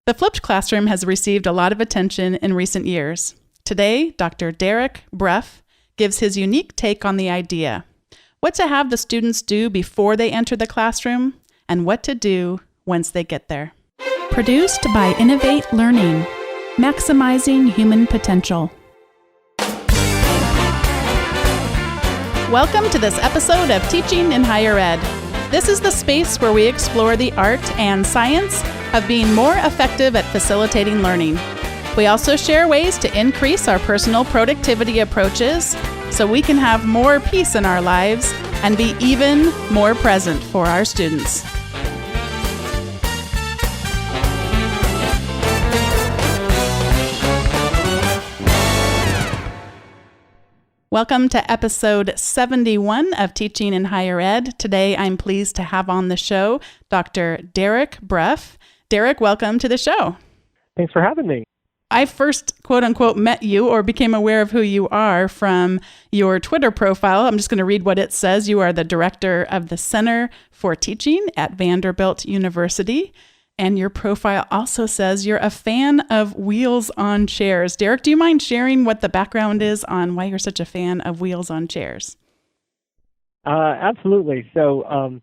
The flipped classroom has received a lot of attention in recent years. Today, Dr. Derek Bruff gives his unique take on the idea, what to have the students do before they enter the classroom, and what to do once they get there. Produced by Innovate Learning, maximizing human potential. Welcome to this episode of Teaching in Higher Ed. This is the space where we explore the art and science of being more effective at facilitating learning. We also share ways to increase our personal productivity approaches so we can have more peace in our lives and be even more present for our students. Welcome to episode 71 of Teaching in Higher Ed. Today, I'm pleased to have on the show Dr. Derek Bruff. Derek, welcome to the show. Thanks for having me. I first, quote unquote, met you or became aware of who you are from your Twitter profile. I'm just going to read what it says. You are the director of the Center for Teaching at Vanderbilt University. And your profile also says you're a fan of wheels on chairs. Derek, do you mind sharing what the background is on why you're such a fan of wheels on chairs? Absolutely. So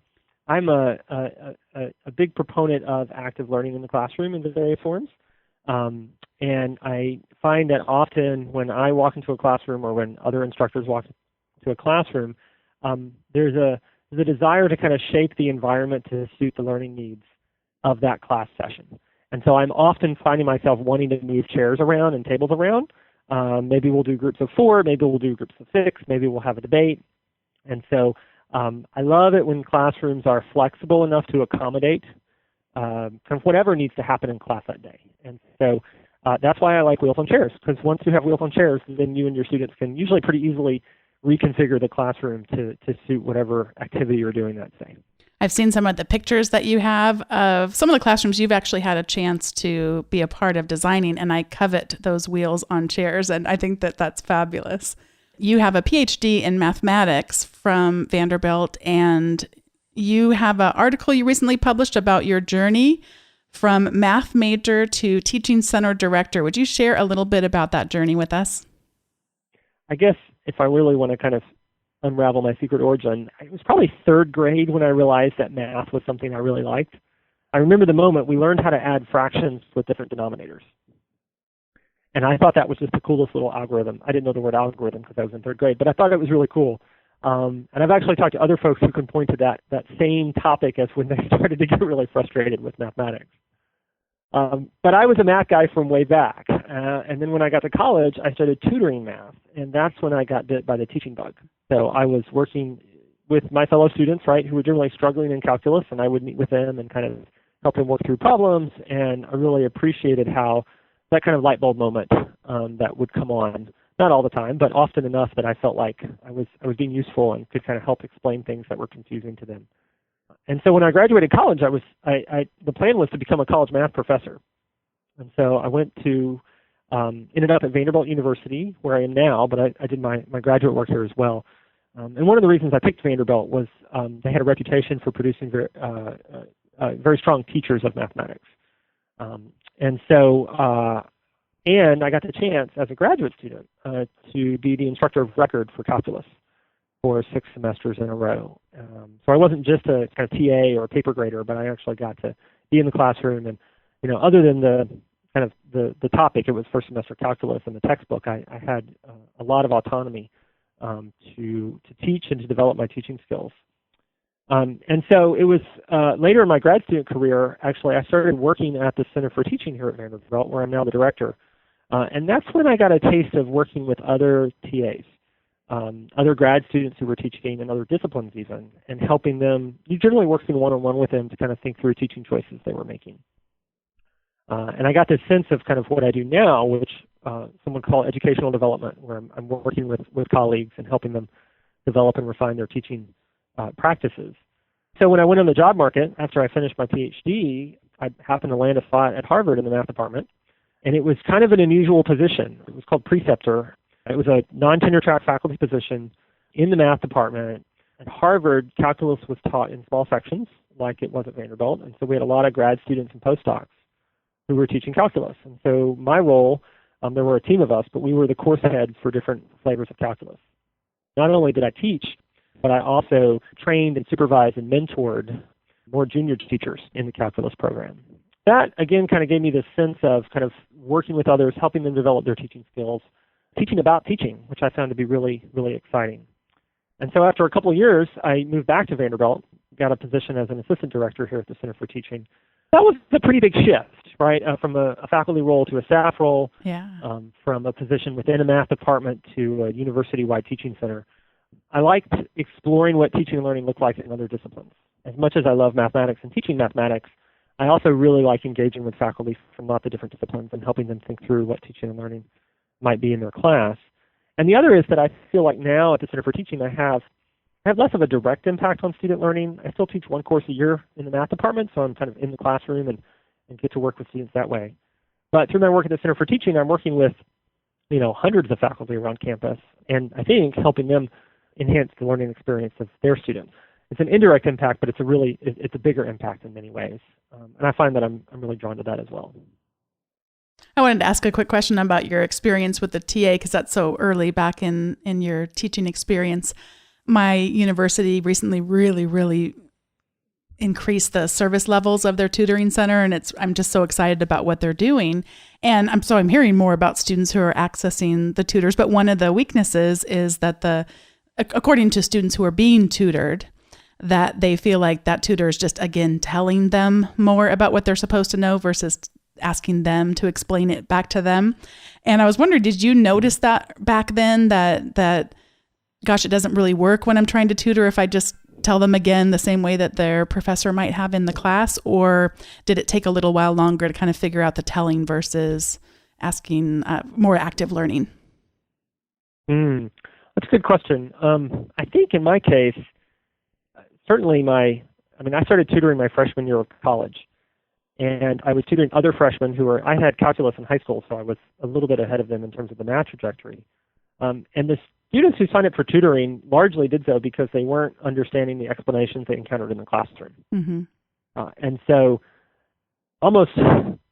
I'm a big proponent of active learning in the classroom in the various forms. And I find that often when I walk into a classroom or when other instructors walk into a classroom, there's a desire to kind of shape the environment to suit the learning needs of that class session. And so I'm often finding myself wanting to move chairs around and tables around. Maybe we'll do groups of 4, maybe we'll do groups of 6, maybe we'll have a debate. And so I love it when classrooms are flexible enough to accommodate kind of whatever needs to happen in class that day. And so that's why I like wheels on chairs, because once you have wheels on chairs, then you and your students can usually pretty easily reconfigure the classroom to suit whatever activity you're doing that day. I've seen some of the pictures that you have of some of the classrooms you've actually had a chance to be a part of designing, and I covet those wheels on chairs, and I think that that's fabulous. You have a Ph.D. in mathematics from Vanderbilt, and you have an article you recently published about your journey from math major to teaching center director. Would you share a little bit about that journey with us? I guess if I really want to kind of unravel my secret origin, it was probably third grade when I realized that math was something I really liked. I remember the moment we learned how to add fractions with different denominators. And I thought that was just the coolest little algorithm. I didn't know the word algorithm because I was in third grade, but I thought it was really cool. And I've actually talked to other folks who can point to that same topic as when they started to get really frustrated with mathematics. But I was a math guy from way back. And then when I got to college, I started tutoring math. And that's when I got bit by the teaching bug. So I was working with my fellow students, right, who were generally struggling in calculus, and I would meet with them and kind of help them work through problems. And I really appreciated how that kind of light bulb moment that would come on, not all the time, but often enough that I felt like I was being useful and could kind of help explain things that were confusing to them. And so when I graduated college, the plan was to become a college math professor. And so I ended up at Vanderbilt University, where I am now, but I did my graduate work here as well. And one of the reasons I picked Vanderbilt was they had a reputation for producing very strong teachers of mathematics. And I got the chance as a graduate student to be the instructor of record for calculus for 6 semesters in a row. So I wasn't just a kind of TA or a paper grader, but I actually got to be in the classroom. And other than the topic, it was first semester calculus and the textbook. I had a lot of autonomy to teach and to develop my teaching skills. And so it was later in my grad student career, actually, I started working at the Center for Teaching here at Vanderbilt, where I'm now the director. And that's when I got a taste of working with other TAs, other grad students who were teaching in other disciplines even, and helping them, generally working one-on-one with them to kind of think through teaching choices they were making. And I got this sense of kind of what I do now, which some would call educational development, where I'm working with colleagues and helping them develop and refine their teaching practices. So when I went on the job market, after I finished my Ph.D., I happened to land a spot at Harvard in the math department. And it was kind of an unusual position. It was called preceptor. It was a non-tenure track faculty position in the math department. At Harvard, calculus was taught in small sections, like it was at Vanderbilt. And so we had a lot of grad students and postdocs. who were teaching calculus. And so my role, there were a team of us, but we were the course heads for different flavors of calculus. Not only did I teach, but I also trained and supervised and mentored more junior teachers in the calculus program. That, again, kind of gave me this sense of kind of working with others, helping them develop their teaching skills, teaching about teaching, which I found to be really, really exciting. And so after a couple of years, I moved back to Vanderbilt, got a position as an assistant director here at the Center for Teaching. That was a pretty big shift, right, from a faculty role to a staff role, from a position within a math department to a university-wide teaching center. I liked exploring what teaching and learning looked like in other disciplines. As much as I love mathematics and teaching mathematics, I also really like engaging with faculty from lots of different disciplines and helping them think through what teaching and learning might be in their class. And the other is that I feel like now at the Center for Teaching I have less of a direct impact on student learning. I still teach one course a year in the math department, so I'm kind of in the classroom and get to work with students that way. But through my work at the Center for Teaching, I'm working with hundreds of faculty around campus, and I think helping them enhance the learning experience of their students. It's an indirect impact, but it's a bigger impact in many ways. And I find that I'm really drawn to that as well. I wanted to ask a quick question about your experience with the TA, because that's so early back in your teaching experience. My university recently really increased the service levels of their tutoring center, and I'm just so excited about what they're doing. And I'm hearing more about students who are accessing the tutors, but one of the weaknesses is that according to students who are being tutored, that they feel like that tutor is just, again, telling them more about what they're supposed to know versus asking them to explain it back to them. And I was wondering, did you notice that back then that gosh, it doesn't really work when I'm trying to tutor if I just tell them again the same way that their professor might have in the class? Or did it take a little while longer to kind of figure out the telling versus asking more active learning? That's a good question. I think in my case, certainly I started tutoring my freshman year of college, and I was tutoring other freshmen I had calculus in high school, so I was a little bit ahead of them in terms of the math trajectory. And the students who signed up for tutoring largely did so because they weren't understanding the explanations they encountered in the classroom. Mm-hmm. And so almost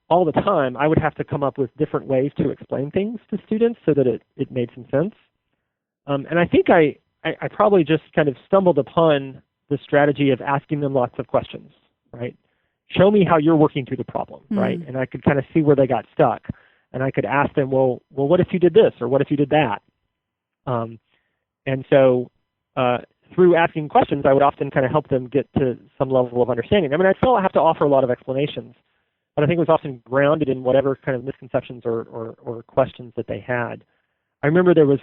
all the time, I would have to come up with different ways to explain things to students so that it made some sense. And I think I probably just kind of stumbled upon the strategy of asking them lots of questions, right? Show me how you're working through the problem, right? And I could kind of see where they got stuck. And I could ask them, well, what if you did this, or what if you did that? And so through asking questions, I would often kind of help them get to some level of understanding. I mean, I feel I have to offer a lot of explanations, but I think it was often grounded in whatever kind of misconceptions or questions that they had. I remember there was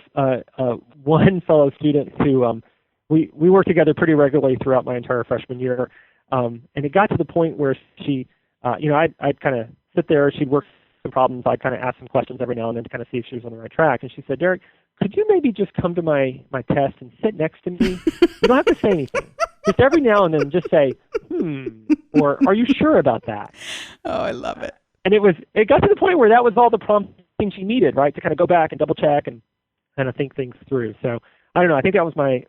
one fellow student who we worked together pretty regularly throughout my entire freshman year, and it got to the point where she, I'd kind of sit there, she'd work some problems, I'd kind of ask some questions every now and then to kind of see if she was on the right track, and she said, "Derek, could you maybe just come to my test and sit next to me? You don't have to say anything. Just every now and then just say, or are you sure about that?" Oh, I love it. And it got to the point where that was all the prompting she needed, right, to kind of go back and double check and kind of think things through. So I don't know. I think that was my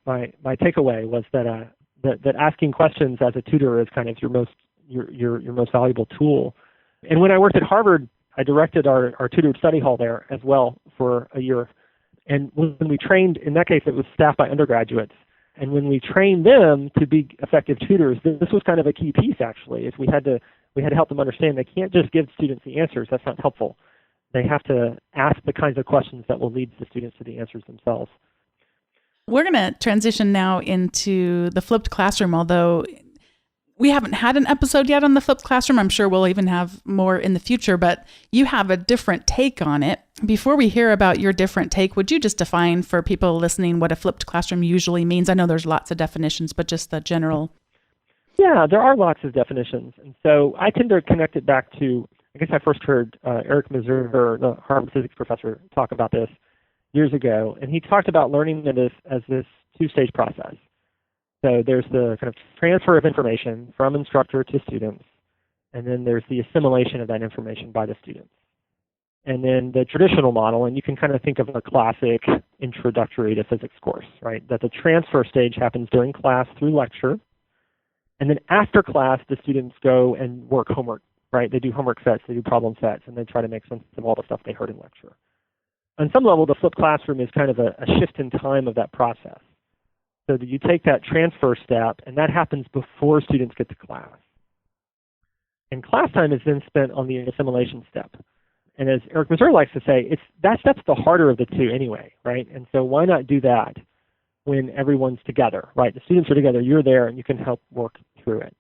takeaway was that asking questions as a tutor is kind of your most valuable tool. And when I worked at Harvard, I directed our tutored study hall there as well for a year. And when we trained, in that case, it was staffed by undergraduates. And when we trained them to be effective tutors, this was kind of a key piece, actually, is we had to help them understand they can't just give students the answers. That's not helpful. They have to ask the kinds of questions that will lead the students to the answers themselves. We're going to transition now into the flipped classroom, although we haven't had an episode yet on the flipped classroom. I'm sure we'll even have more in the future, but you have a different take on it. Before we hear about your different take, would you just define for people listening what a flipped classroom usually means? I know there's lots of definitions, but just the general. Yeah, there are lots of definitions. And so I tend to connect it back to, I guess I first heard Eric Mazur, the Harvard physics professor, talk about this years ago. And he talked about learning as this two-stage process. So there's the kind of transfer of information from instructor to students, and then there's the assimilation of that information by the students. And then the traditional model, and you can kind of think of a classic introductory to physics course, right? That the transfer stage happens during class through lecture, and then after class, the students go and work homework right? They do homework sets, they do problem sets, and they try to make sense of all the stuff they heard in lecture. On some level, the flipped classroom is kind of a shift in time of that process. So that you take that transfer step, and that happens before students get to class. And class time is then spent on the assimilation step. And as Eric Mazur likes to say, that step's the harder of the two anyway, right? And so why not do that when everyone's together, right? The students are together, you're there, and you can help work through it.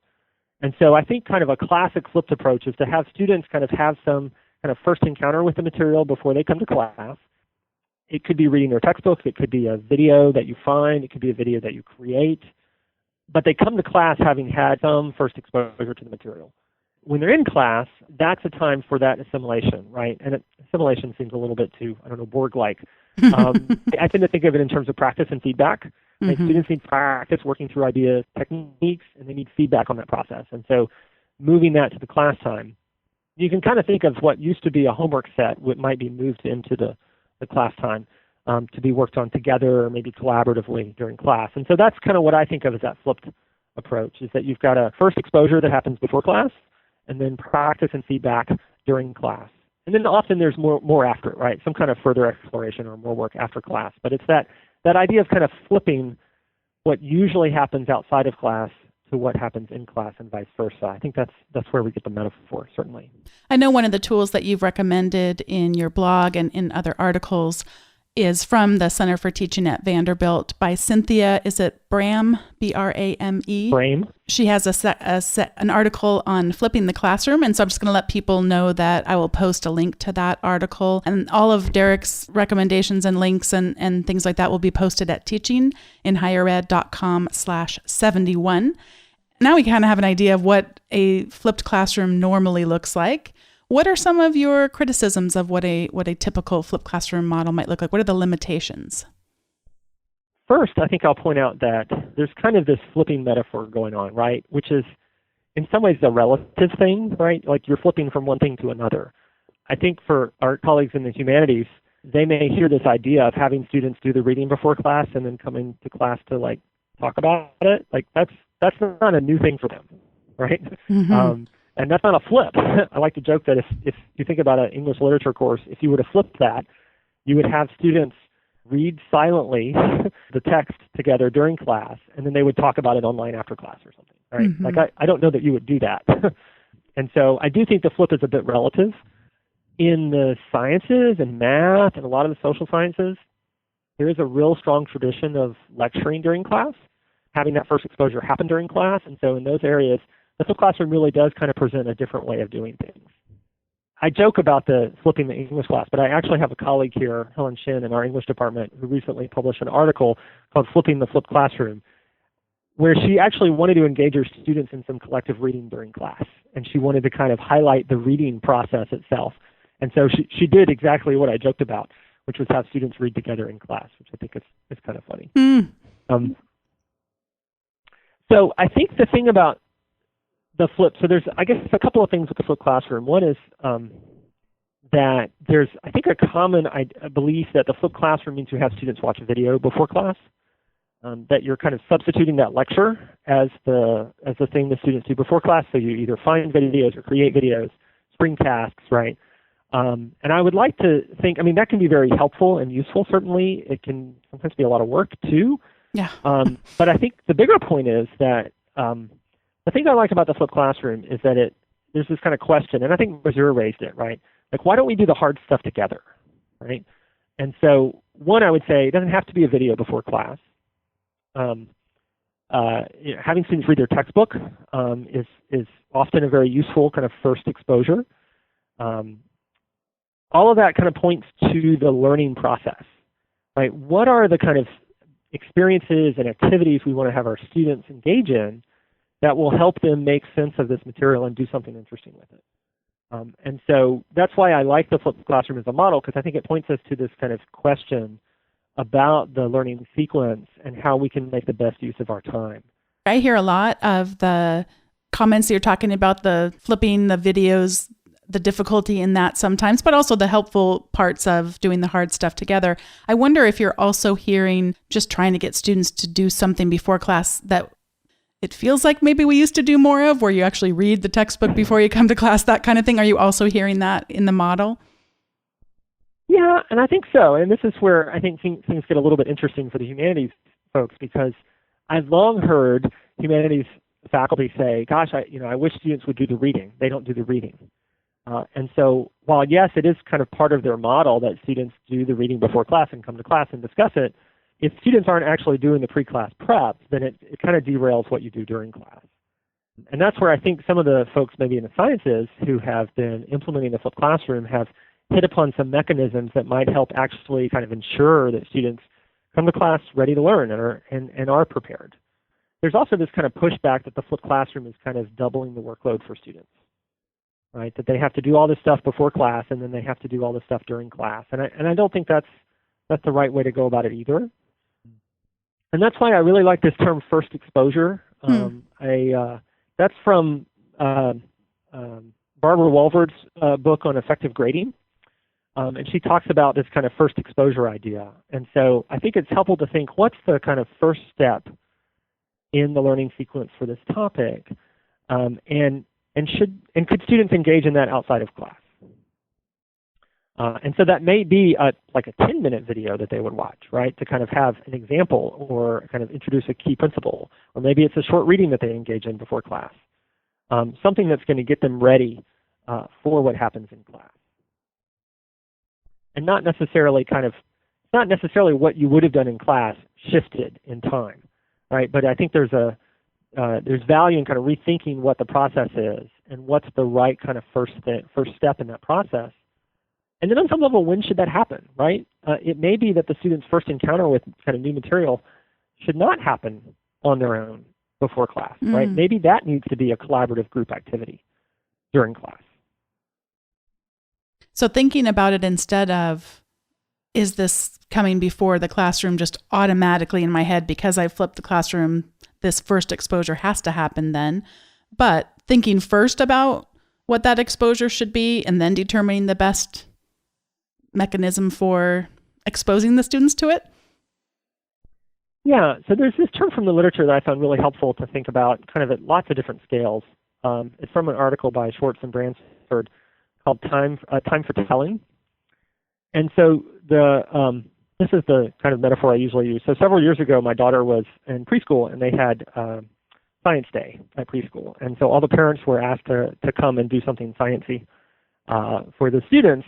And so I think kind of a classic flipped approach is to have students kind of have some kind of first encounter with the material before they come to class. It could be reading their textbook, it could be a video that you find, it could be a video that you create, but they come to class having had some first exposure to the material. When they're in class, that's a time for that assimilation, right? And assimilation seems a little bit too, Borg-like. I tend to think of it in terms of practice and feedback. Like students need practice working through ideas, techniques, and they need feedback on that process. And so moving that to the class time, you can kind of think of what used to be a homework set, what might be moved into the class time to be worked on together or maybe collaboratively during class. And so that's kind of what I think of as that flipped approach, is that you've got a first exposure that happens before class, and then practice and feedback during class. And then often there's more after, right? Some kind of further exploration or more work after class. But it's that idea of kind of flipping what usually happens outside of class to what happens in class and vice versa. I think that's where we get the metaphor, certainly. I know one of the tools that you've recommended in your blog and in other articles is from the Center for Teaching at Vanderbilt by Cynthia, is it Brame, B-R-A-M-E? Brame. She has an article on flipping the classroom, and so I'm just going to let people know that I will post a link to that article. And all of Derek's recommendations and links and things like that will be posted at teachinginhighered.com/71. Now we kind of have an idea of what a flipped classroom normally looks like. What are some of your criticisms of what a typical flipped classroom model might look like? What are the limitations? First, I think I'll point out that there's kind of this flipping metaphor going on, right? Which is in some ways a relative thing, right? Like you're flipping from one thing to another. I think for our colleagues in the humanities, they may hear this idea of having students do the reading before class and then coming to class to like talk about it. Like that's not a new thing for them, right? And that's not a flip. I like to joke that if you think about an English literature course, if you were to flip that, you would have students read silently the text together during class, and then they would talk about it online after class or something, right? Like I don't know that you would do that. And so I do think the flip is a bit relative. In the sciences and math and a lot of the social sciences, there is a real strong tradition of lecturing during class, having that first exposure happen during class. And so in those areas, the flipped classroom really does kind of present a different way of doing things. I joke about the flipping the English class, but I actually have a colleague here, Helen Shin, in our English department, who recently published an article called Flipping the Flipped Classroom, where she actually wanted to engage her students in some collective reading during class. And she wanted to kind of highlight the reading process itself. And so she did exactly what I joked about, which was have students read together in class, which I think is kind of funny. So I think the thing about the flip, so there's, I guess, a couple of things with the flipped classroom. One is that there's, I think, a common belief that the flipped classroom means you have students watch a video before class, that you're kind of substituting that lecture as the thing the students do before class. So you either find videos or create videos, spring tasks, right? And I would like to think, I mean, that can be very helpful and useful, certainly. It can sometimes be a lot of work, too. Yeah. But I think the bigger point is that the thing I like about the flipped classroom is that there's this kind of question, and I think Mazur raised it, right? Like, why don't we do the hard stuff together, right? And so, one, I would say, it doesn't have to be a video before class. Having students read their textbook is often a very useful kind of first exposure. All of that kind of points to the learning process, right? What are the kind of experiences and activities we want to have our students engage in that will help them make sense of this material and do something interesting with it? And so that's why I like the flipped classroom as a model, because I think it points us to this kind of question about the learning sequence and how we can make the best use of our time. I hear a lot of the comments you're talking about, the flipping the videos, the difficulty in that sometimes, but also the helpful parts of doing the hard stuff together. I wonder if you're also hearing just trying to get students to do something before class that it feels like maybe we used to do more of, where you actually read the textbook before you come to class, that kind of thing? Are you also hearing that in the model? Yeah, and I think so. And this is where I think things get a little bit interesting for the humanities folks, because I've long heard humanities faculty say, gosh, I wish students would do the reading. They don't do the reading. And so while, yes, it is kind of part of their model that students do the reading before class and come to class and discuss it, if students aren't actually doing the pre-class prep, then it kind of derails what you do during class. And that's where I think some of the folks maybe in the sciences who have been implementing the flipped classroom have hit upon some mechanisms that might help actually kind of ensure that students come to class ready to learn and are prepared. There's also this kind of pushback that the flipped classroom is kind of doubling the workload for students, right? That they have to do all this stuff before class and then they have to do all this stuff during class. And I don't think that's the right way to go about it either. And that's why I really like this term first exposure. That's from Barbara Walvard's book on effective grading. And she talks about this kind of first exposure idea. And so I think it's helpful to think, what's the kind of first step in the learning sequence for this topic? And could students engage in that outside of class? And so that may be like a 10-minute video that they would watch, right, to kind of have an example or kind of introduce a key principle. Or maybe it's a short reading that they engage in before class, something that's going to get them ready for what happens in class. And not necessarily what you would have done in class shifted in time, right? But I think there's value in kind of rethinking what the process is and what's the right kind of first step in that process. And then on some level, when should that happen, right? It may be that the student's first encounter with kind of new material should not happen on their own before class, right? Maybe that needs to be a collaborative group activity during class. So thinking about it instead of, is this coming before the classroom, just automatically in my head, because I flipped the classroom, this first exposure has to happen then. But thinking first about what that exposure should be and then determining the best mechanism for exposing the students to it? Yeah, so there's this term from the literature that I found really helpful to think about kind of at lots of different scales. It's from an article by Schwartz and Bransford called Time for Telling. And so this is the kind of metaphor I usually use. So several years ago, my daughter was in preschool, and they had Science Day at preschool. And so all the parents were asked to come and do something sciencey for the students.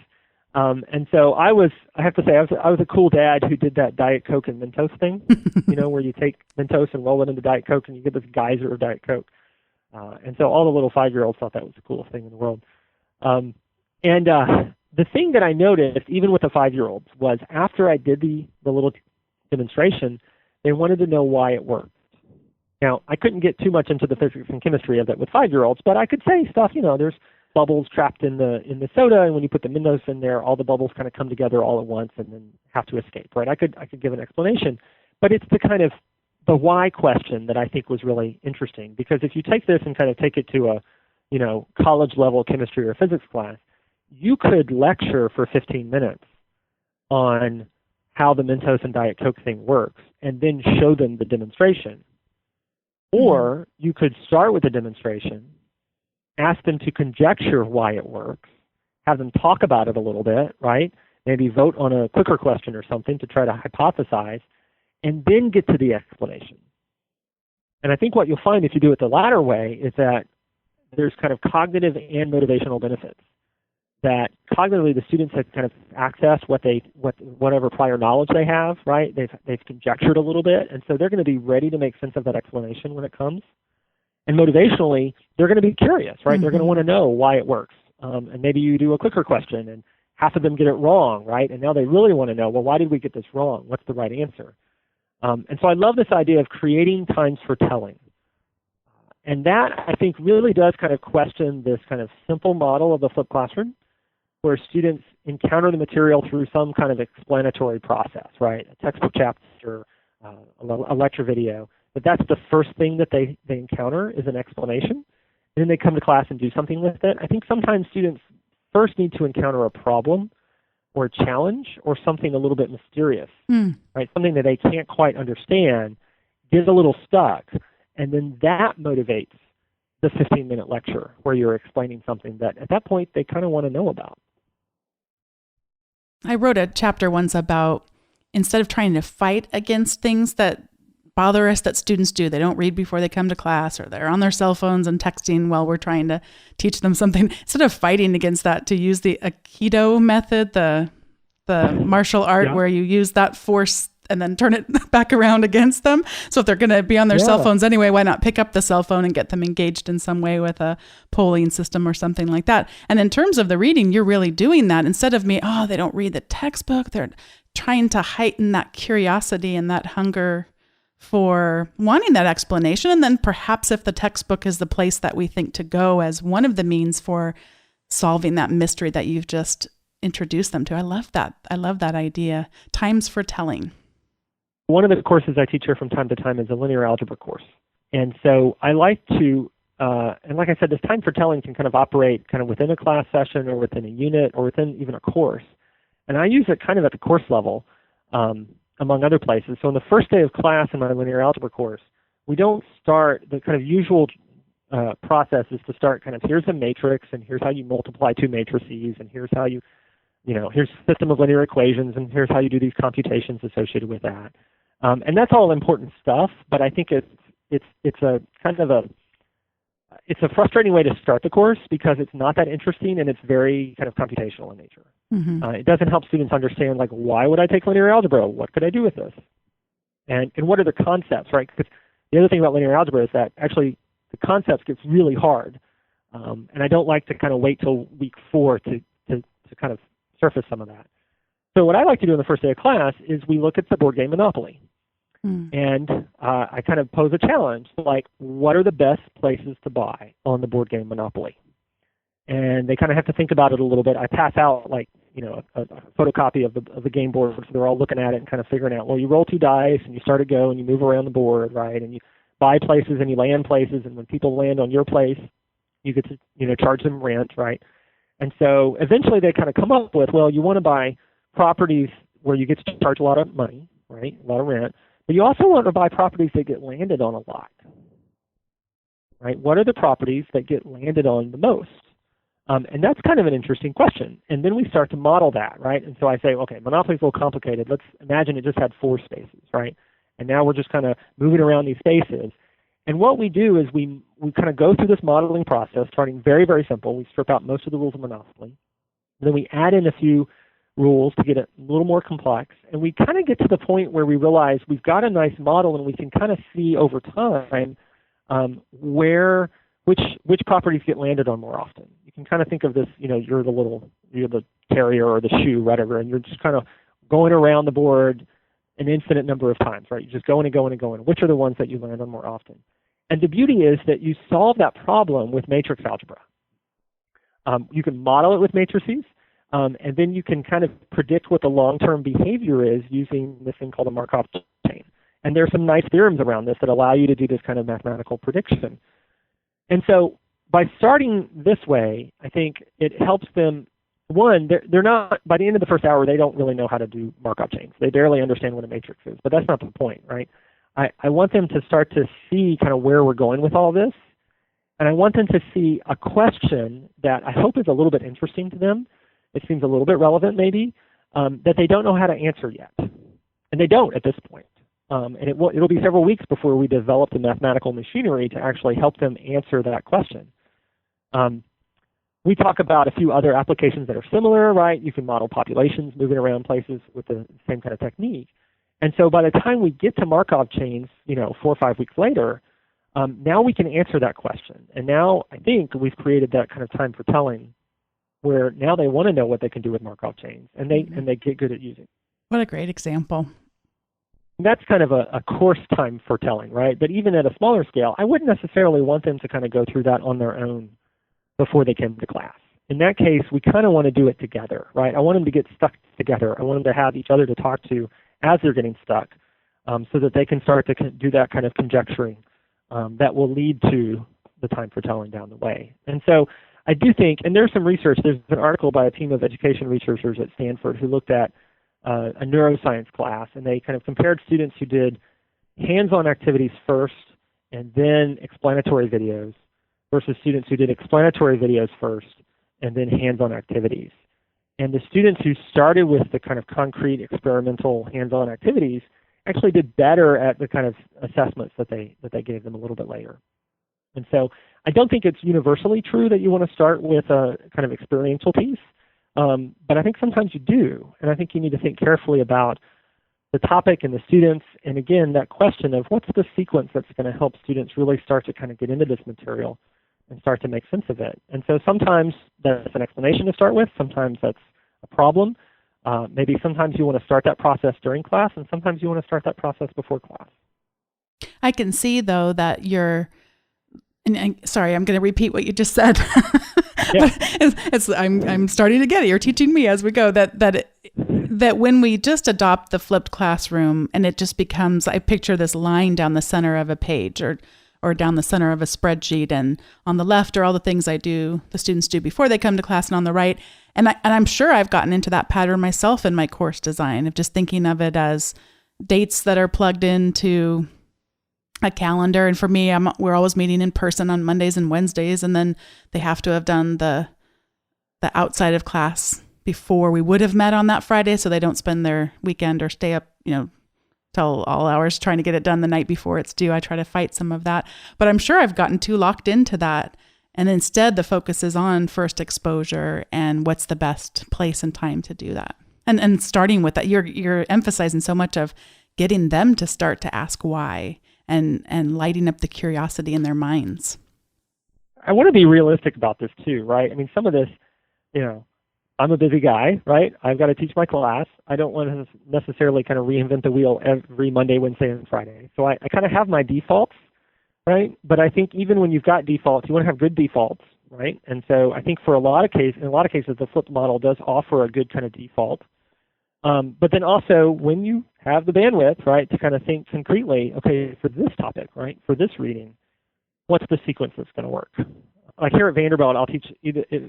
And so I have to say, I was a cool dad who did that Diet Coke and Mentos thing, where you take Mentos and roll it into Diet Coke and you get this geyser of Diet Coke. And so all the little 5-year-olds thought that was the coolest thing in the world. The thing that I noticed, even with the 5-year-olds, was after I did the little demonstration, they wanted to know why it worked. Now, I couldn't get too much into the physics and chemistry of it with 5-year-olds, but I could say stuff, there's bubbles trapped in the soda, and when you put the Mentos in there, all the bubbles kind of come together all at once and then have to escape, right? I could give an explanation, but it's the kind of the why question that I think was really interesting, because if you take this and kind of take it to a college level chemistry or physics class, you could lecture for 15 minutes on how the Mentos and Diet Coke thing works and then show them the demonstration. Or you could start with a demonstration, ask them to conjecture why it works, have them talk about it a little bit, right? Maybe vote on a clicker question or something to try to hypothesize, and then get to the explanation. And I think what you'll find if you do it the latter way is that there's kind of cognitive and motivational benefits. That cognitively the students have kind of accessed whatever prior knowledge they have, right? They've conjectured a little bit, and so they're going to be ready to make sense of that explanation when it comes. And motivationally, they're going to be curious, right? They're going to want to know why it works. And maybe you do a clicker question, and half of them get it wrong, right? And now they really want to know, well, why did we get this wrong? What's the right answer? And so I love this idea of creating times for telling. And that, I think, really does kind of question this kind of simple model of the flipped classroom, where students encounter the material through some kind of explanatory process, right? A textbook chapter, a lecture video. But that's the first thing that they encounter is an explanation. And then they come to class and do something with it. I think sometimes students first need to encounter a problem or a challenge or something a little bit mysterious, right? Something that they can't quite understand, get a little stuck, And then that motivates the 15-minute lecture where you're explaining something that at that point they kind of want to know about. I wrote a chapter once about instead of trying to fight against things that bother us that students do, they don't read before they come to class, or they're on their cell phones and texting while we're trying to teach them something. Instead of fighting against that, to use the Aikido method, the martial art where you use that force and then turn it back around against them. So if they're going to be on their cell phones anyway, why not pick up the cell phone and get them engaged in some way with a polling system or something like that? And in terms of the reading, you're really doing that. Instead of me, they don't read the textbook, they're trying to heighten that curiosity and that hunger for wanting that explanation. And then perhaps if the textbook is the place that we think to go as one of the means for solving that mystery that you've just introduced them to. I love that. I love that idea. Times for telling. One of the courses I teach here from time to time is a linear algebra course. And so I like to, and like I said, this time for telling can kind of operate kind of within a class session or within a unit or within even a course. And I use it kind of at the course level, among other places. So on the first day of class in my linear algebra course, we don't start, the kind of usual process is to start kind of, here's a matrix, and here's how you multiply two matrices, and here's how here's a system of linear equations, and here's how you do these computations associated with that. And that's all important stuff, but I think it's a kind of it's a frustrating way to start the course because it's not that interesting and it's very kind of computational in nature. Mm-hmm. It doesn't help students understand, like, why would I take linear algebra? What could I do with this? And what are the concepts, right? Because the other thing about linear algebra is that actually the concepts gets really hard. And I don't like to kind of wait till week 4 to kind of surface some of that. So what I like to do in the first day of class is we look at the board game Monopoly. And I kind of pose a challenge, like, what are the best places to buy on the board game Monopoly? And they kind of have to think about it a little bit. I pass out, like, a photocopy of the game board, so they're all looking at it and kind of figuring out, well, you roll 2 dice and you start a go and you move around the board, right? And you buy places and you land places, and when people land on your place, you get to, charge them rent, right? And so eventually they kind of come up with, well, you want to buy properties where you get to charge a lot of money, right? A lot of rent. But you also want to buy properties that get landed on a lot, right? What are the properties that get landed on the most? And that's kind of an interesting question. And then we start to model that, right? And so I say, okay, Monopoly's a little complicated. Let's imagine it just had 4 spaces, right? And now we're just kind of moving around these spaces. And what we do is we kind of go through this modeling process, starting very, very simple. We strip out most of the rules of Monopoly. And then we add in a few rules to get it a little more complex, and we kind of get to the point where we realize we've got a nice model, and we can kind of see over time which properties get landed on more often. You can kind of think of this, you're the terrier or the shoe, whatever, and you're just kind of going around the board an infinite number of times, right? You're just going and going and going. Which are the ones that you land on more often? And the beauty is that you solve that problem with matrix algebra. You can model it with matrices. And then you can kind of predict what the long-term behavior is using this thing called a Markov chain. And there are some nice theorems around this that allow you to do this kind of mathematical prediction. And so by starting this way, I think it helps them, one, they're not, by the end of the first hour, they don't really know how to do Markov chains. They barely understand what a matrix is, but that's not the point, right? I want them to start to see kind of where we're going with all this. And I want them to see a question that I hope is a little bit interesting to them. It seems a little bit relevant maybe, that they don't know how to answer yet. And they don't at this point. And it'll be several weeks before we develop the mathematical machinery to actually help them answer that question. We talk about a few other applications that are similar, right? You can model populations moving around places with the same kind of technique. And so by the time we get to Markov chains, 4 or 5 weeks later, now we can answer that question. And now I think we've created that kind of time for telling, where now they want to know what they can do with Markov chains, and they get good at using. What a great example. And that's kind of a course time for telling, right? But even at a smaller scale, I wouldn't necessarily want them to kind of go through that on their own before they came to class. In that case, we kind of want to do it together, right? I want them to get stuck together. I want them to have each other to talk to as they're getting stuck, so that they can start to do that kind of conjecturing that will lead to the time for telling down the way. And so I do think, and there's some research, there's an article by a team of education researchers at Stanford who looked at a neuroscience class, and they kind of compared students who did hands-on activities first and then explanatory videos versus students who did explanatory videos first and then hands-on activities. And the students who started with the kind of concrete experimental hands-on activities actually did better at the kind of assessments that they gave them a little bit later. And so I don't think it's universally true that you want to start with a kind of experiential piece, but I think sometimes you do. And I think you need to think carefully about the topic and the students, and again, that question of what's the sequence that's going to help students really start to kind of get into this material and start to make sense of it. And so sometimes that's an explanation to start with, sometimes that's a problem. Maybe sometimes you want to start that process during class, and sometimes you want to start that process before class. I can see, though, that you're, and sorry, I'm going to repeat what you just said. Yeah. I'm starting to get it. You're teaching me as we go that when we just adopt the flipped classroom and it just becomes, I picture this line down the center of a page or down the center of a spreadsheet, and on the left are all the things the students do before they come to class, and on the right, and I'm sure I've gotten into that pattern myself in my course design of just thinking of it as dates that are plugged into a calendar. And for me, we're always meeting in person on Mondays and Wednesdays, and then they have to have done the outside of class before we would have met on that Friday, so they don't spend their weekend or stay up, till all hours trying to get it done the night before it's due. I try to fight some of that, but I'm sure I've gotten too locked into that. And instead the focus is on first exposure and what's the best place and time to do that. And starting with that, you're emphasizing so much of getting them to start to ask why and lighting up the curiosity in their minds. I want to be realistic about this too, right? I mean, some of this, I'm a busy guy, right? I've got to teach my class. I don't want to necessarily kind of reinvent the wheel every Monday, Wednesday, and Friday. So I kind of have my defaults, right? But I think even when you've got defaults, you want to have good defaults, right? And so I think in a lot of cases, the flipped model does offer a good kind of default. But then also when you have the bandwidth, right, to kind of think concretely, okay, for this topic, right, for this reading, what's the sequence that's going to work? Like here at Vanderbilt, I'll teach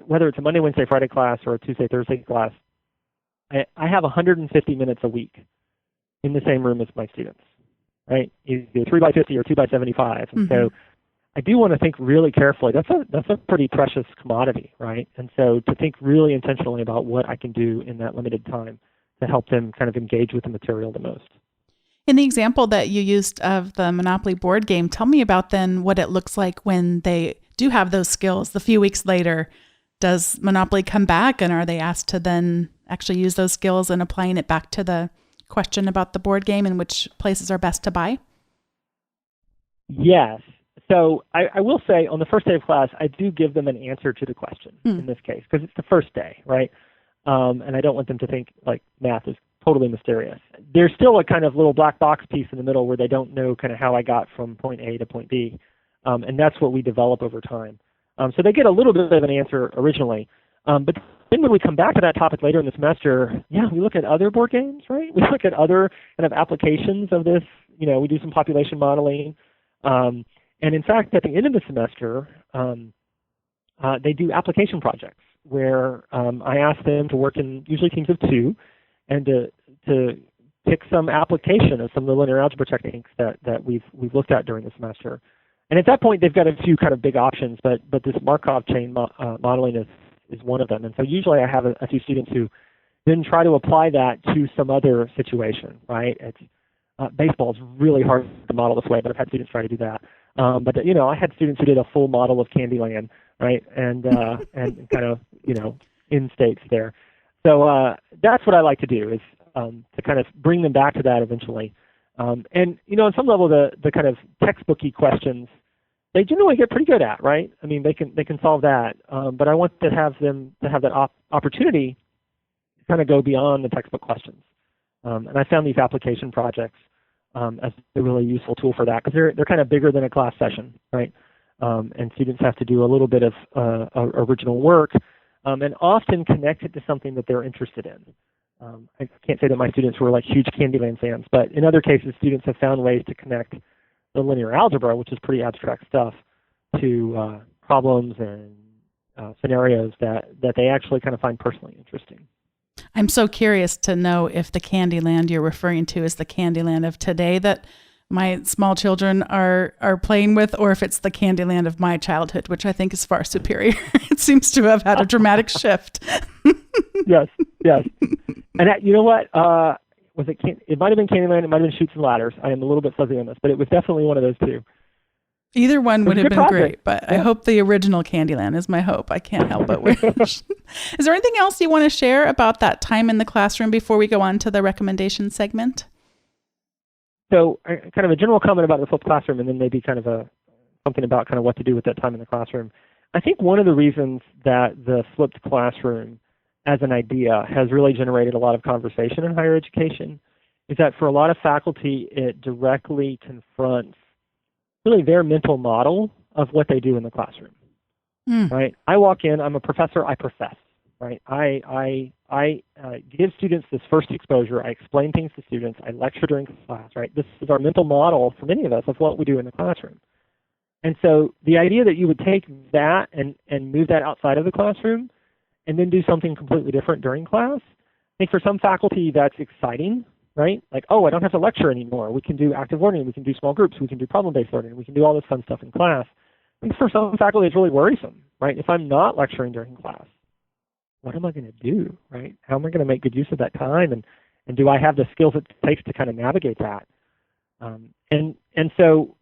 whether it's a Monday, Wednesday, Friday class or a Tuesday, Thursday class. I have 150 minutes a week in the same room as my students, right? Either 3x50 or 2x75. And so I do want to think really carefully. That's a pretty precious commodity, right? And so to think really intentionally about what I can do in that limited time to help them kind of engage with the material the most. In the example that you used of the Monopoly board game, tell me about then what it looks like when they do have those skills. The few weeks later, does Monopoly come back, and are they asked to then actually use those skills and applying it back to the question about the board game and which places are best to buy? Yes. So I will say on the first day of class, I do give them an answer to the question in this case, because it's the first day, right? And I don't want them to think like math is totally mysterious. There's still a kind of little black box piece in the middle where they don't know kind of how I got from point A to point B. And that's what we develop over time. So they get a little bit of an answer originally. But then when we come back to that topic later in the semester, we look at other board games, right? We look at other kind of applications of this. We do some population modeling. And in fact, at the end of the semester, they do application projects where I ask them to work in usually teams of 2 and to pick some application of some of the linear algebra techniques that we've looked at during the semester. And at that point, they've got a few kind of big options, but this Markov chain modeling is one of them. And so usually I have a few students who then try to apply that to some other situation, right? Baseball is really hard to model this way, but I've had students try to do that. But I had students who did a full model of Candyland, right? And kind of in states there. So that's what I like to do is to kind of bring them back to that eventually. And on some level, the kind of textbooky questions they generally get pretty good at, right? I mean, they can solve that. But I want to have them to have that opportunity to kind of go beyond the textbook questions. And I found these application projects as a really useful tool for that because they're kind of bigger than a class session, right? And students have to do a little bit of original work and often connect it to something that they're interested in. I can't say that my students were like huge Candyland fans, but in other cases, students have found ways to connect the linear algebra, which is pretty abstract stuff, to problems and scenarios that they actually kind of find personally interesting. I'm so curious to know if the Candyland you're referring to is the Candyland of today that my small children are playing with, or if it's the Candyland of my childhood, which I think is far superior. It seems to have had a dramatic shift. Yes. And you know what? It might have been Candyland. It might have been Chutes and Ladders. I am a little bit fuzzy on this, but it was definitely one of those two. Either one would have been great, but I hope the original Candyland is my hope. I can't help but wish. Is there anything else you want to share about that time in the classroom before we go on to the recommendation segment? So kind of a general comment about the flipped classroom, and then maybe kind of something about kind of what to do with that time in the classroom. I think one of the reasons that the flipped classroom as an idea has really generated a lot of conversation in higher education is that for a lot of faculty, it directly confronts really their mental model of what they do in the classroom, right? I walk in, I'm a professor, I profess, right? I give students this first exposure, I explain things to students, I lecture during class, right? This is our mental model for many of us of what we do in the classroom. And so the idea that you would take that and move that outside of the classroom and then do something completely different during class, I think for some faculty that's exciting, right? Like, oh, I don't have to lecture anymore. We can do active learning. We can do small groups. We can do problem-based learning. We can do all this fun stuff in class. I think for some faculty it's really worrisome, right? If I'm not lecturing during class, what am I going to do, right? How am I going to make good use of that time? And do I have the skills it takes to kind of navigate that? And so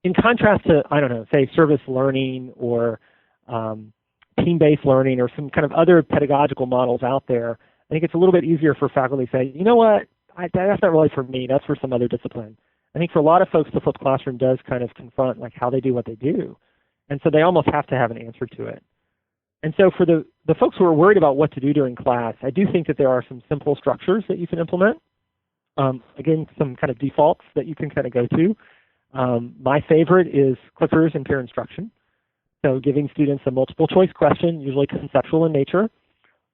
in contrast to, I don't know, say service learning or team-based learning or some kind of other pedagogical models out there, I think it's a little bit easier for faculty to say, you know what, that's not really for me, that's for some other discipline. I think for a lot of folks, the flipped classroom does kind of confront like how they do what they do. And so they almost have to have an answer to it. And so for the folks who are worried about what to do during class, I do think that there are some simple structures that you can implement. Again, some kind of defaults that you can kind of go to. My favorite is clickers and peer instruction. So giving students a multiple choice question, usually conceptual in nature,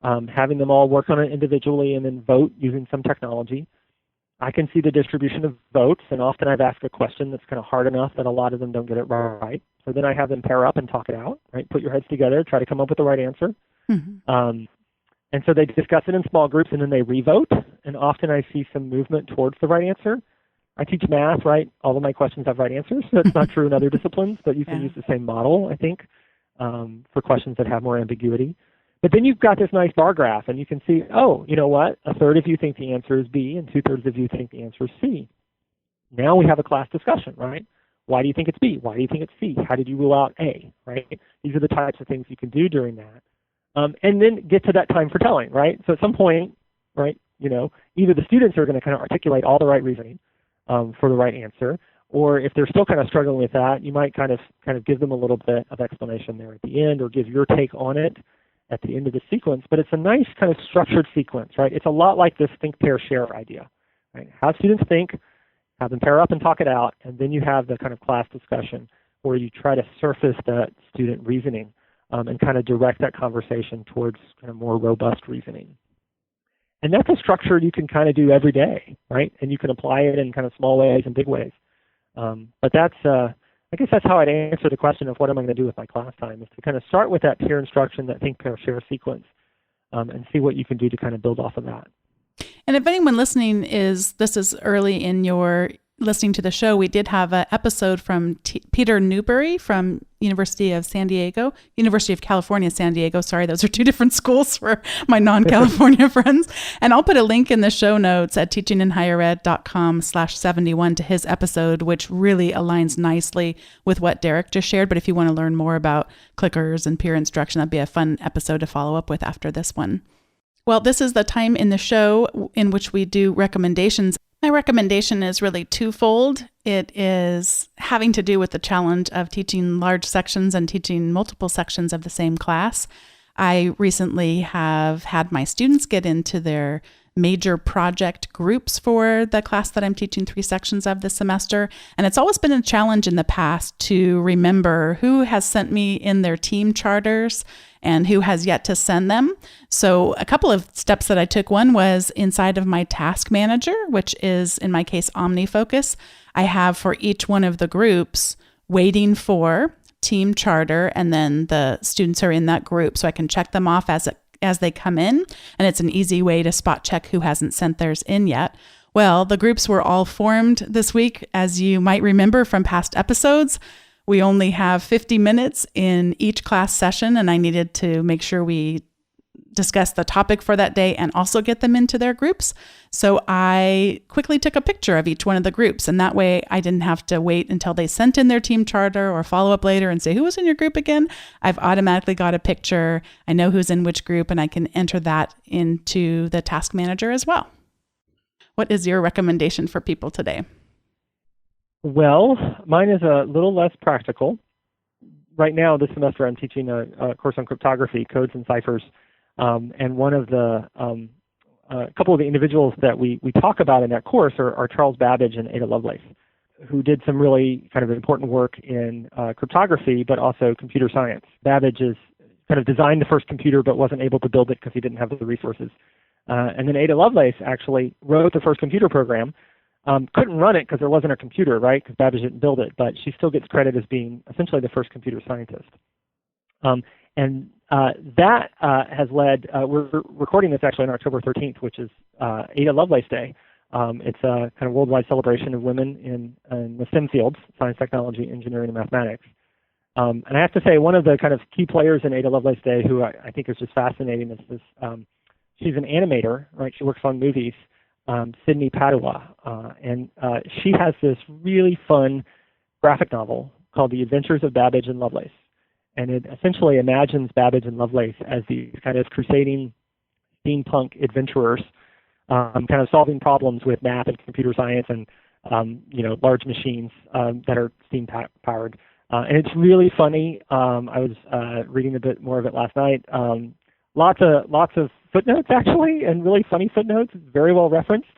having them all work on it individually and then vote using some technology. I can see the distribution of votes, and often I've asked a question that's kind of hard enough that a lot of them don't get it right. So then I have them pair up and talk it out, right? Put your heads together, try to come up with the right answer. Mm-hmm. And so they discuss it in small groups, and then they re-vote, and often I see some movement towards the right answer. I teach math, right? All of my questions have right answers. That's not true in other disciplines, but you can use the same model, I think, for questions that have more ambiguity. But then you've got this nice bar graph, and you can see, oh, you know what? A third of you think the answer is B, and 2/3 of you think the answer is C. Now we have a class discussion, right? Why do you think it's B? Why do you think it's C? How did you rule out A, right? These are the types of things you can do during that. And then get to that time for telling, right? So at some point, right, you know, either the students are going to kind of articulate all the right reasoning for the right answer, or if they're still kind of struggling with that, you might kind of give them a little bit of explanation there at the end, or give your take on it at the end of the sequence. But it's a nice kind of structured sequence, right? It's a lot like this think, pair, share idea, right? Have students think, have them pair up and talk it out, and then you have the kind of class discussion where you try to surface that student reasoning and kind of direct that conversation towards kind of more robust reasoning. And that's a structure you can kind of do every day, right? And you can apply it in kind of small ways and big ways. But that's, I guess that's how I'd answer the question of what am I going to do with my class time, is to kind of start with that peer instruction, that think, pair, share sequence, and see what you can do to kind of build off of that. And if anyone listening this is early in your listening to the show, we did have an episode from Peter Newberry from University of California, San Diego. Sorry, those are two different schools for my non-California friends. And I'll put a link in the show notes at teachinginhighered.com/71 to his episode, which really aligns nicely with what Derek just shared. But if you want to learn more about clickers and peer instruction, that'd be a fun episode to follow up with after this one. Well, this is the time in the show in which we do recommendations. My recommendation is really twofold. It is having to do with the challenge of teaching large sections and teaching multiple sections of the same class. I recently have had my students get into their major project groups for the class that I'm teaching 3 sections of this semester. And it's always been a challenge in the past to remember who has sent me in their team charters and who has yet to send them. So a couple of steps that I took. One was inside of my task manager, which is in my case OmniFocus. I have for each one of the groups waiting for team charter, and then the students are in that group, so I can check them off as they come in, and it's an easy way to spot check who hasn't sent theirs in yet. Well, the groups were all formed this week. As you might remember from past episodes, we only have 50 minutes in each class session, and I needed to make sure we discuss the topic for that day and also get them into their groups. So I quickly took a picture of each one of the groups, and that way I didn't have to wait until they sent in their team charter or follow up later and say, who was in your group again? I've automatically got a picture. I know who's in which group, and I can enter that into the task manager as well. What is your recommendation for people today? Well, mine is a little less practical. Right now, this semester, I'm teaching a course on cryptography, codes and ciphers. And one of the, a couple of the individuals that we talk about in that course are Charles Babbage and Ada Lovelace, who did some really kind of important work in cryptography, but also computer science. Babbage is kind of designed the first computer, but wasn't able to build it because he didn't have the resources. And then Ada Lovelace actually wrote the first computer program. Couldn't run it because there wasn't a computer, right? Because Babbage didn't build it, but she still gets credit as being essentially the first computer scientist. And that has led, we're recording this actually on October 13th, which is Ada Lovelace Day. It's a kind of worldwide celebration of women in the STEM fields, science, technology, engineering, and mathematics. And I have to say, one of the kind of key players in Ada Lovelace Day, who I think is just fascinating, is this, she's an animator, right? She works on movies, Sydney Padua. And she has this really fun graphic novel called The Adventures of Babbage and Lovelace. And it essentially imagines Babbage and Lovelace as these kind of crusading steampunk adventurers, kind of solving problems with math and computer science and, large machines that are steam powered. And it's really funny. I was reading a bit more of it last night. Lots of footnotes, actually, and really funny footnotes. It's very well referenced.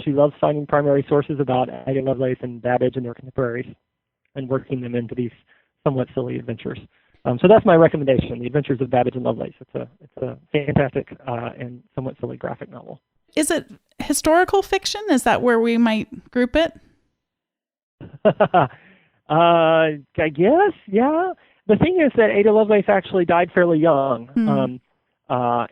She loves finding primary sources about Ada Lovelace and Babbage and their contemporaries and working them into these somewhat silly adventures. So that's my recommendation, The Adventures of Babbage and Lovelace. It's a fantastic and somewhat silly graphic novel. Is it historical fiction? Is that where we might group it? I guess, yeah. The thing is that Ada Lovelace actually died fairly young, and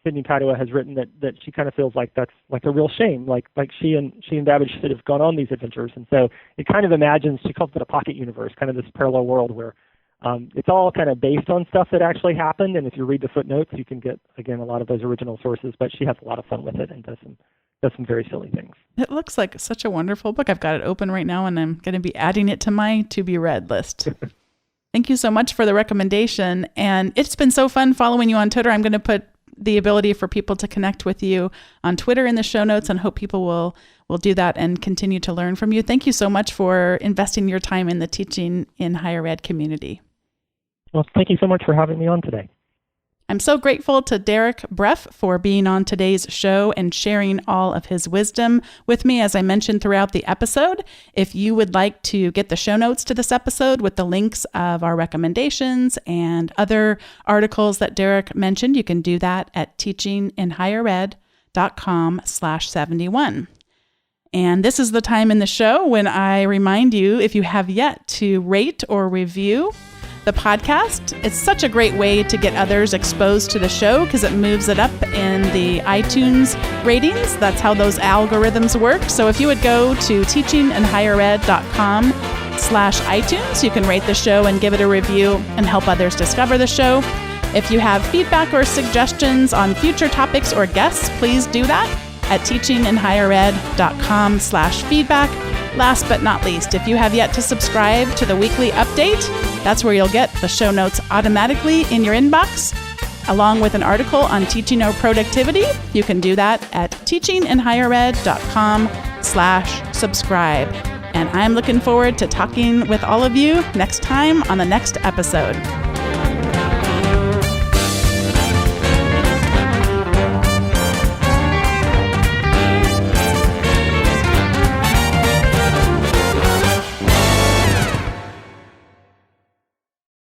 Sydney Padua has written that she kind of feels like that's like a real shame, like she and Babbage should have gone on these adventures, and so it kind of imagines, she calls it a pocket universe, kind of this parallel world where it's all kind of based on stuff that actually happened, and if you read the footnotes, you can get again a lot of those original sources. But she has a lot of fun with it and does some very silly things. It looks like such a wonderful book. I've got it open right now, and I'm going to be adding it to my to-be-read list. Thank you so much for the recommendation. And it's been so fun following you on Twitter. I'm going to put the ability for people to connect with you on Twitter in the show notes, and hope people will do that and continue to learn from you. Thank you so much for investing your time in the teaching in higher ed community. Well, thank you so much for having me on today. I'm so grateful to Derek Bruff for being on today's show and sharing all of his wisdom with me, as I mentioned throughout the episode. If you would like to get the show notes to this episode with the links of our recommendations and other articles that Derek mentioned, you can do that at teachinginhighered.com/71. And this is the time in the show when I remind you, if you have yet to rate or review the podcast. It's such a great way to get others exposed to the show because it moves it up in the iTunes ratings. That's how those algorithms work. So if you would go to teachinginhighered.com/iTunes, you can rate the show and give it a review and help others discover the show. If you have feedback or suggestions on future topics or guests, please do that at teachinginhighered.com/feedback. Last but not least, if you have yet to subscribe to the weekly update, that's where you'll get the show notes automatically in your inbox, along with an article on teaching or productivity. You can do that at teachinginhighered.com/subscribe. And I'm looking forward to talking with all of you next time on the next episode.